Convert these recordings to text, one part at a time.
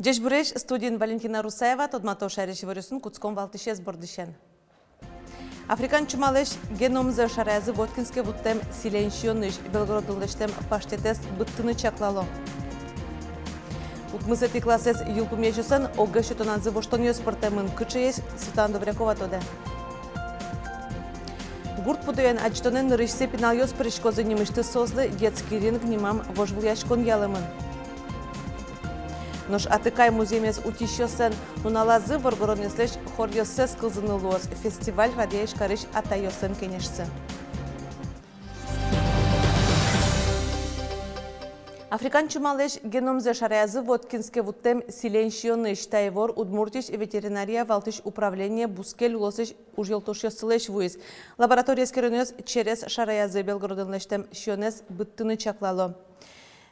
Джеш буреш студент Валентина Русаева тодмато шариши варюсын куцком валтышез бордышен. Африкан чумалеш геномзы шаразы Воткинске вуттем силенщионныш Белгородылыштем паштетес быттыны чаклало. Утмысети классес юлпумечусын огы шутонанзы воштоньёс портемын кычыеш Светлана Добрякова тоде. Гурт пудуен ачтонен рышсе пиналёс пришкозы немышты созлы детский ринг немам вожвуяшкон ялымын. Нож атыкай музеймес утищосен уналазы варгоронеслеш хорьёсес кылзынылуос фестиваль радиеш карыш атайосен кенешсы. Африкан чумалеш геномзе шаразы Воткинске вуттем силенщионныш тайвор Удмуртиш ветеринария валтыш управление бускел улосыш ужелтошёсылеш вуиз. Лаборатория скерөнёс через шаразы Белгородынлештем щионес быттыны чаклало.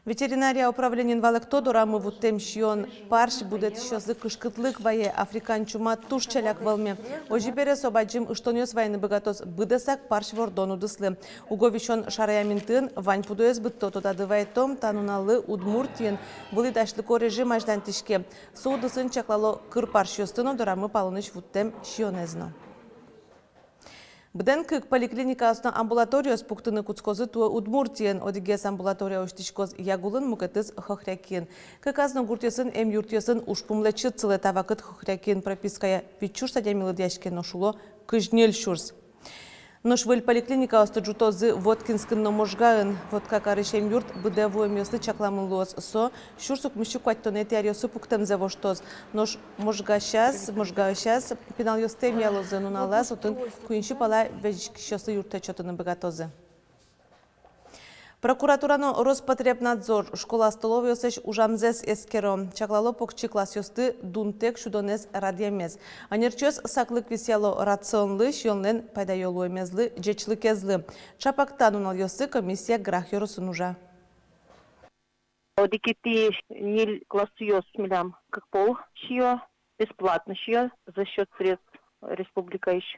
Ветеринария управлениен валыкто дорамы вуттем щион парш будет щёзы кышкытлык вае Африкан чума туш чаляк валме. Ожибере собаджим ыштонёс вайны быгатос быдасак парш вордону дыслы. Уговищон шараяминтын вань пудуэс бытто тодадывай том тануналы Удмуртиен вылыдашлыко режим аждантишке. Соудысын чаклало кыр парш ёстыно дорамы палыныш вуттем щионезно. Бден кык поликлиника астан амбулаториос пуктыны куцкозы туа Удмуртиен одигес амбулатория оштишкоз ягулын мукетыз хохрякин. Кык азно гуртесын эм юртесын ушпумле чыцылы тавакыт хохрякин пропиская пичур садямилы дяшке ношуло кыжнел шурс. Ношвыль поликлиника асты жутозы Воткинскын номожгаын, водка карышем юрт быдевуэ мёслы чакламын луос со, шурсук мыщу кваттонети ариосы пуктемзе воштоз. Нош можгащас, пинал ёстем ялозы нуналаз, отын куинши пала вежкищосы юрте чотыны богатозы. Прокуратурано Роспотребнадзор школа столовый осеш ужамзес эскеро. Чаклало покчи класс ёсты дунтек шудонес радиемез. Анерчёс саклык висяло рационлы, шьонлен пайдайолу эмезлы, джечлы кезлы. Чапактан унал ёсты комиссия грах ёросын ужа. Одикити ниль класс ёс милям как пол шиё, бесплатно шиё за счет средств республика еще.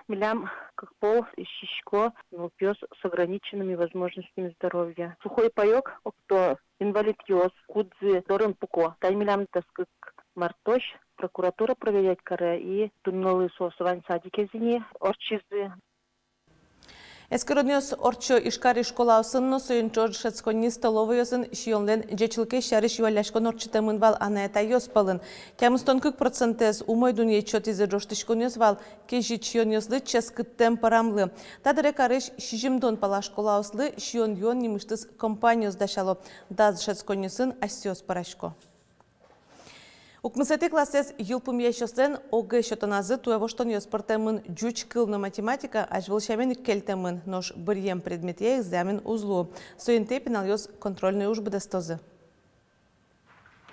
Милям как пол и щичко, пес с ограниченными возможностями здоровья. Сухой паёк, кто инвалид ёс, кудзы, дорын пуко. Тай милям таскык мартош, прокуратура проверять каре и туннолы соосовань садике зини, орчизы. Эскероднёс орчо ишкари школа осынно союнчор шецконни столовый осын шионлен джечилке шариш юаляшкон орчитемын вал анаэта ёспалын. Кямыстон 40% умой дунье чотизе жоштишкон ёсвал кежи чион ёслы ческыттем парамлы. Тадыре карыш шижимдон пала школа ослы шион ён немыштыз компаниос дашало даз шецконни сын асиос парашко. Укмысети классес юлпум ящостен огэ шотоназы туевоштон ёспортемын джуч кылны математика ажвылшамен келтемын, нож бірьем предмете экзамен узлу. Соинте пинал ёс контрольный уж бедестозы.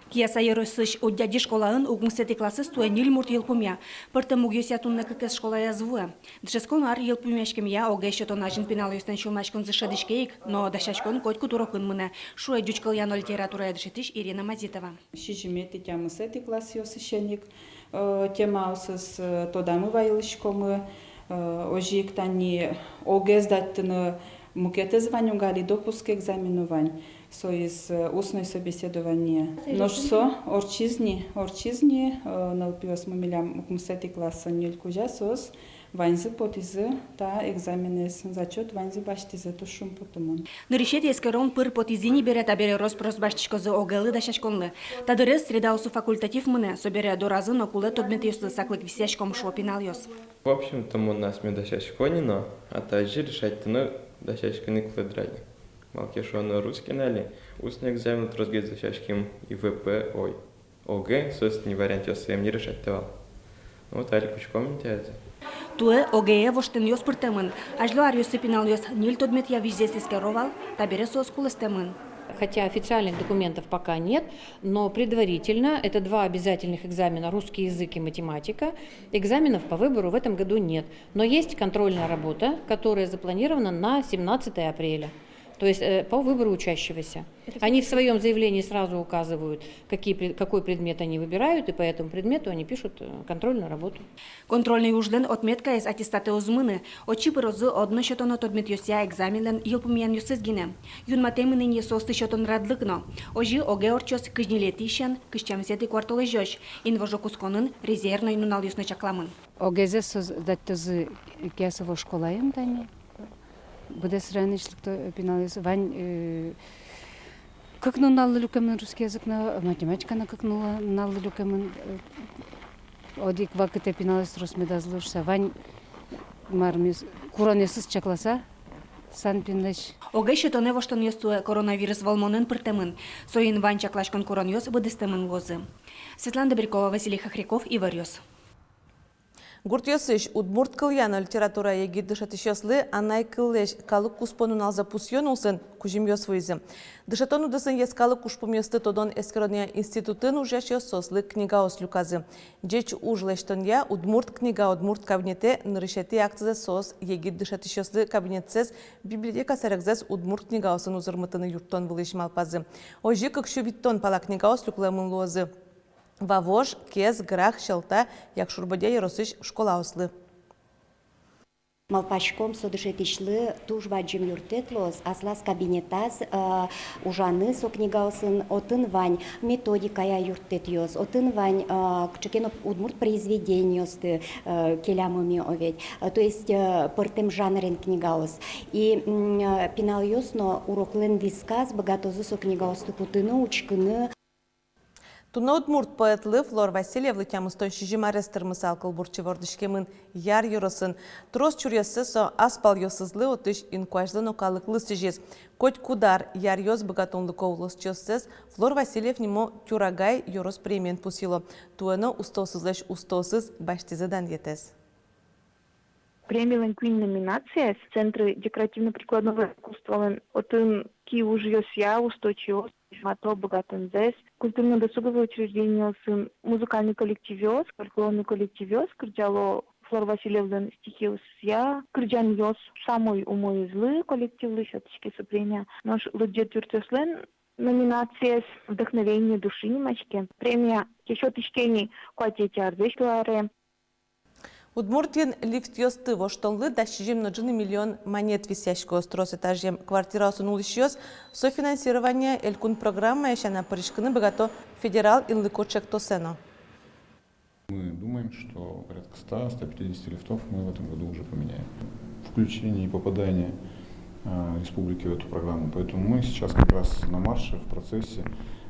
Кияса еросыш от дяди школаын укмысети класses туэнил мурт юлпумя. Пыртым угёсятунны кыкес школа язвуа. Дышескон ар юлпумяшкем я огэ шотонажын пинал ёстен шулмашкон зашадышкейк, но дашашкон котку турокын мына. Шуэ дючкал яно литература ядышетиш Ирина Мазитова. Шижимети тямысети класс ёсышеник, тема усыз тодамы вайылышкомы, ожик тани огэ сдаттыны мукеты званюгали допуск экзаменувань. Соиз устное собеседование. Ношсо орчизни налпиос мамилям укмсети класса нюлькужа сос ванзы потизы та экзаменес зачет ванзы баштизы тушум потомон. Наришете эскерон пыр потизини берет абере роспрос баштишкозы огелы да шашконлы. Тадырес средаусу факультатив мыне собере доразы нокуле тодмет ёсты саклык висяшком шопинал ёс. В общем-то, у нас мы дашашконина, а также решать-то дашашконы квадрати. Малкешоны русский нали, устный экзамен разгет за шашким ИВП, ОГ, собственно, вариант я не решать давал. Вот али пучком не тянется. Туэ ОГЭ воштен ёс пыртемын, ажло ар ёсы пинал ёс ниль тодмет я везде сескеровал, табере сос кулестемын. Хотя официальных документов пока нет, но предварительно это 2 обязательных экзамена русский язык и математика. Экзаменов по выбору в этом году нет, но есть контрольная работа, которая запланирована на 17 апреля. То есть по выбору учащегося. Они в своем заявлении сразу указывают, какой предмет они выбирают, и по этому предмету они пишут контрольную работу. Контрольный ужлен отметка из аттестаты озмыны. Очи пырозы одно счетон от отмет йося экзаменлен елпумиян йосызгине. Юн матемынын есосты счетон радлыкно. Ожи оге орчос кыжнилетишен, кышчамсети кварталы жёш. Инвожо кусконын резервной нунал юсны чакламын. Огезе создаттызы кесово школаем тани. Bude сраничlik to пиналис вань как нунал люкемен русский язык на математика на как нунал люкемен одик вакыте пиналис росмедазлышса вань мармис куронесыз чакласа сан пинлеш. Оге счетоне воштон йостуе коронавирус волмонын пыртемын. Соин вань чаклашкон корон йос будестемын возы. Светлана Добрякова, Василий Хохряков и Варьос. Гуртьосыш удмурт кыльяна литература еги дышатышёслы анай кыллеш калык куспонун алза пусьёнулсын кужимёс вызы. Дышатону дысын ескалык кушпумёсты тодон эскерония институтын ужашёс сослы книга ослюказы. Джеч ужлештонья удмурт книга удмурт кабинете нырышети акцизы сос еги дышатышёслы кабинетсез библиотека сарагзес удмурт книга осын узырмытыны юрттон вылыш малпазы. Ожи кыкшу виттон пала книга ослюклы лозы. Вавож, кез, грах, щелта, як шурбодя яросыш школа ослы. Малпачком содышетишлы тужбаджим юртетлос, аслас кабинетас ужаны со книгаосын отын вань методикая юртетьос, отын вань кчекенов удмурт произведениосты келямыми оведь. То есть портем жанрен книгаос. И пинал йосно уроклен дисказ богатозы со книгаосты кутыны, учкыны. Туна удмурт поэтлы Флор Васильев лытямыстон шижима рестырмысы алкыл бурчевордышкемын яр юросын. Трос чурьясы со аспал йосызлы отыш инкуажлы нокалыклы сижез. Коть кудар яр йос богатонлы ковлос чёссез Флор Васильев нимо тюрагай йорос премиен пусило. Туэно устосызлэш устосыз баштизыдан етез. Премиялен квин номинация с Центра декоративно-прикладного искусства отын ки ужьёся устойчивость. Мато богатым здесь. Культурно-досуговое учреждение сын музыкальный коллективёс, фольклорный коллективёс, кырджало Флор Васильевдан стихиос я, кырджан йос самой умой злы коллективлы шатышки сопрения. Наш лыджет юртеслен номинация с вдохновение души немачки. Премия еще тышкени куатети ардешларе. Удмуртин лифт йосты воштонлы дащижим ножины миллион монет висящего острос этажем квартира осунулищёс софинансирование элькун программа ящана паришканы богато федерал инлыкочек тосено. Мы думаем, что порядка 100-150 лифтов мы в этом году уже поменяем. Включение и попадание республики в эту программу. Поэтому мы сейчас как раз на марше, в процессе,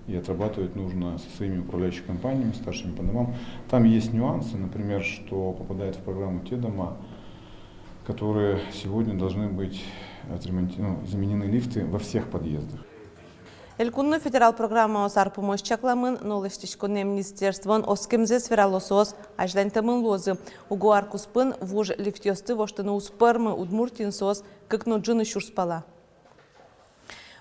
и отрабатывать нужно со своими управляющими компаниями, старшими по домам. Там есть нюансы, например, что попадают в программу те дома, которые сегодня должны быть заменены лифты во всех подъездах. Элькунны федерал программа осар помощь чакламын, но лештичконе министерствон оскемзе сфералосос аждантамын лозы. Угуар куспын вуж лифтёсты воштыны успырмы удмуртин сос, как ноджины шурспала.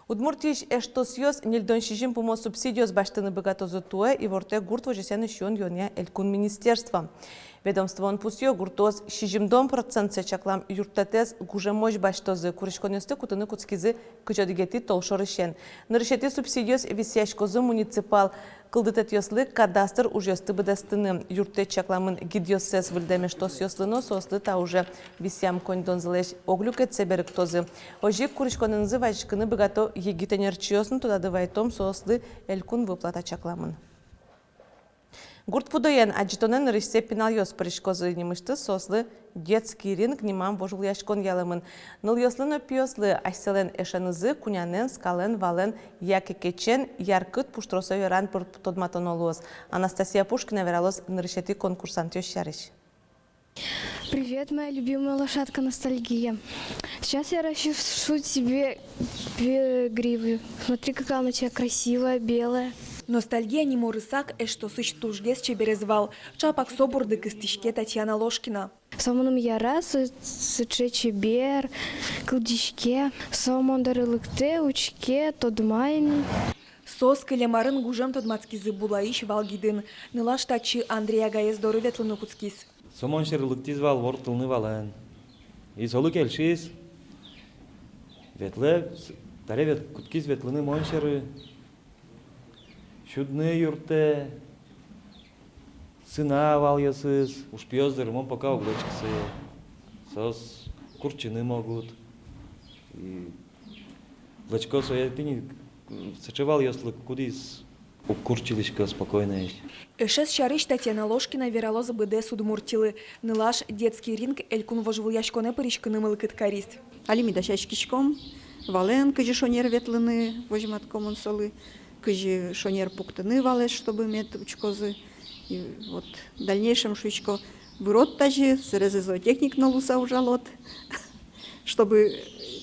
Удмуртиш эштосьёс нельдон шижим помо субсидиос баштыны богатозы туэ и ворте гурт вожесяны шон йоня элькун министерства. Ведомствон пусьё гуртоз шижимдон процент чаклам юртатез гужемоч баштозы куришконесты кутыны куцкизы кычодигети толшорышен. Нарышети субсидиос висяшкозы муниципал кылдытетьёслы кадастр ужёсты быдастыны юрте чакламын гидьёсес выльдемештос ёслыно сослы та уже висям коньдонзылеш оглюкет себеректозы. Ожик куришконынзы вайшкыны богато егитенерчиосны туда дывайтом сослы элькун выплата чакламын. Гурт пудоен аджитонен рышсе пинал йос паришкозы немышты сослы детский ринг немам вожул яшкон ялымын. Ныл йослыны пиослы айселен эшенызы кунянен, скален, вален, якекечен, яркыт пуштросо веран тодматонолуос. Анастасия Пушкина вералос нырышети конкурсант йощарыш. Привет, моя любимая лошадка Ностальгия. Сейчас я расчешу тебе гривы. Смотри, какая она у тебя красивая, белая. Ностальгия не морысак, что сыч тужгес чеберезвал. Чапак соборды кыстышке Татьяна Ложкина. Сомоном яра, сыче чебер, кылдишке, сомондары лыкте, учке, тодмайни. Сос кылемарын гужем тодмацкизы булаиш валгидын. Нылаш тачы Андрея Гаездоры ветлыны куцкиз. Сомон шерлыктиз вал вортылны вален. И солу келшиз. Ветле Таревет кутки светлыны моншеры, чудные юрте, сына вальясыз, уж пьёздыр, мон пока углочкасы, сос курчины могут. И лачко своя ты не сочевал если кудис укурчиличка спокойно. Эшес шарыш Татьяна Ложкина вералоза БД Судмуртилы. Нылаш детский ринг элькун вожвул яшконе паришканы мылкыт карист. Алими дашачкишком, вален, кыжи шонер ветлыны, возьмат коммунсолы, кыжи шонер пуктыны валеш, чтобы иметь учкозы. И вот в дальнейшем шучко вырод тажи, срезы зоотехник на луса ужалот, чтобы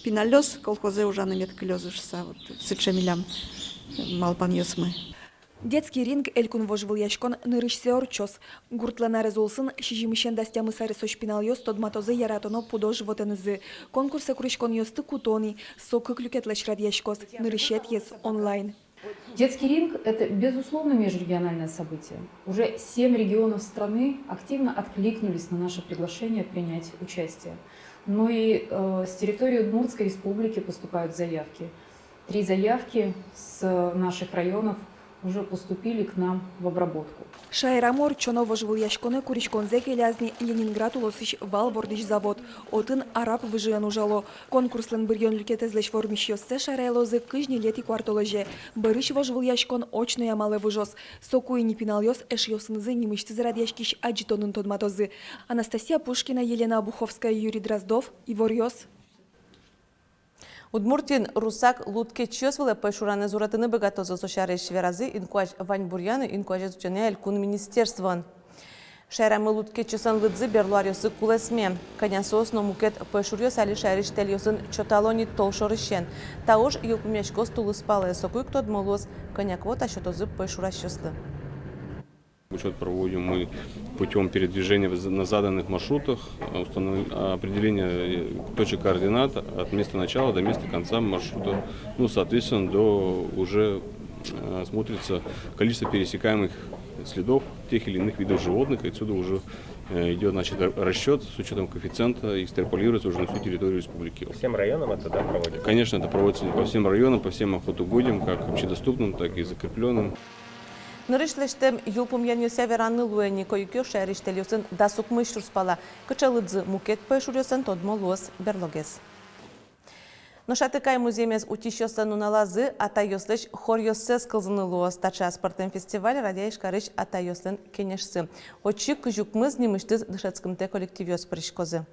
пиналёс колхозе уже намет клёзышса, вот сычемилям малпан ёсмы. Детский ринг элькун вожвул яшкон нырышсеор чос. Гуртлана резолсын шижимишен дастямы сары сошпинал ёс тодматозы яратоно пудо животенызы. Конкурсы курышкон ёсты кутони, сокы клюкетлеш радьяшкос, нырышет ес онлайн. Детский ринг – это, безусловно, межрегиональное событие. Уже 7 регионов страны активно откликнулись на наше приглашение принять участие. Ну и с территории Удмуртской республики поступают заявки. 3 заявки с наших районов уже поступили к нам в обработку. Шайрамор чоно вожвул яшконе куришконзе келязни Ленинград улосыш вал бордыш завод. Отын араб выжиан ужало. Конкурслен бирген люкетезлеш формиш ёссе шарайлозы кыжни лети квартоложе. Барыш вожвул яшкон очно ямале выжос. Сокуи не пинал ёс эш ёсынызы немышцы зарадьяшкиш аджитонын тодматозы. Анастасия Пушкина, Елена Обуховская, Юрий Дроздов, Ивор Ёс. Удмуртин русак лутке чёсвеле пешураны зуратыны богатозы сошарыш веразы инкуаж Вань Бурьяны инкуаж зучене элькун министерствон. Шайрамы лутке чёсан лыдзы берлуарёсы кулесме. Конясос но мукет пешурёс али шайрыш тельёсын чоталони толшорышен. Таош юлпумешкос тулыспалы сокуй кто дмолос коньяквот ашотозы пешуращёслы. Учет проводим мы путем передвижения на заданных маршрутах, определения точек координат от места начала до места конца маршрута. Ну, соответственно, уже смотрится количество пересекаемых следов тех или иных видов животных. И отсюда уже идет, значит, расчет с учетом коэффициента, экстраполируется уже на всю территорию республики. По всем районам это проводится? Конечно, это проводится по всем районам, по всем охотугодиям, как общедоступным, так и закрепленным. Нырышлештем юлпумьян ёся веранны луэни койкё шайрыштелёсын дасук мышурспала. Кычалыдзы мукет пешурёсын тодмолос берлогес. Ношатыкай музеймез утищёсын уналазы атайёслыш хорьёссы кылзыны луос тача спортен фестиваль радяйш карыш атайёслын кенешсы. Очи кыжукмыз немыштыз дышецкымте коллективёс пришкозы.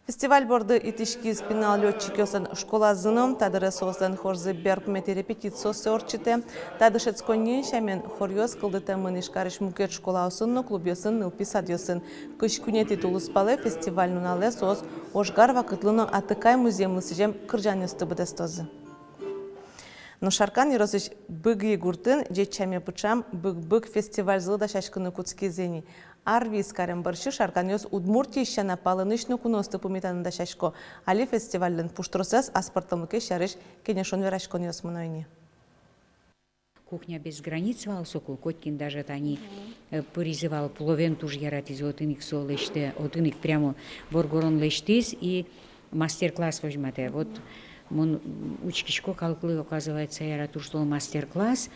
Фестиваль борды итишки спинал летчикёсын школа зыном, тадыры сослен хорзы берпмети репетициосы орчите, тадышецконни шамен хорьёс кылдыты мынышкарыш мукет школа осынны клубёсын нылпи садёсын. Кыш күнети тулыспалы фестиваль нунале сос ошгар вакытлыно атыкай музеймлысыжем кыржанёсты быдестозы. Но шаркан еросыш быгы гуртын, жечаме пычам быг-быг фестиваль зылда шашкыны куцки зени. Арвис карем баршы шарканёс Удмуртия ищана палынышны куносты пумитанында шашко. Али фестивален пуштросес аспортымлыке шарыш кенешон верашконёс мынойни. Кухня без границ валсоку, Коткин даже они призывал половен туж ярати за отыник солеште, отыник прямо воргорон лештис и мастер-класс возьмете. Вот мон учкишко калкулы оказывается ярату что мастер-класс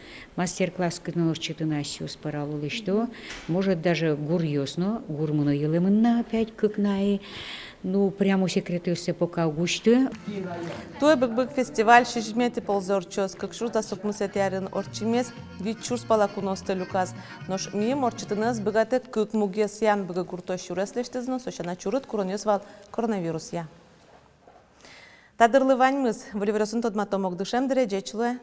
кнос 14 спаралу что может даже гурьёсно гурмуно елемна опять как наи ну прямо секретёсе пока гушты. Той бык фестиваль шижмети ползорчос как шурда сокмусетярин орчимес вичурс палакуносты люказ. Нош мим орчитыныз быгате кык мугес ян быгы гуртощуреслештезно сошана чурыт куронёс вал коронавирус я. Тадырлы ваньмыз, валиверосун тодматомок душем дырежечлы,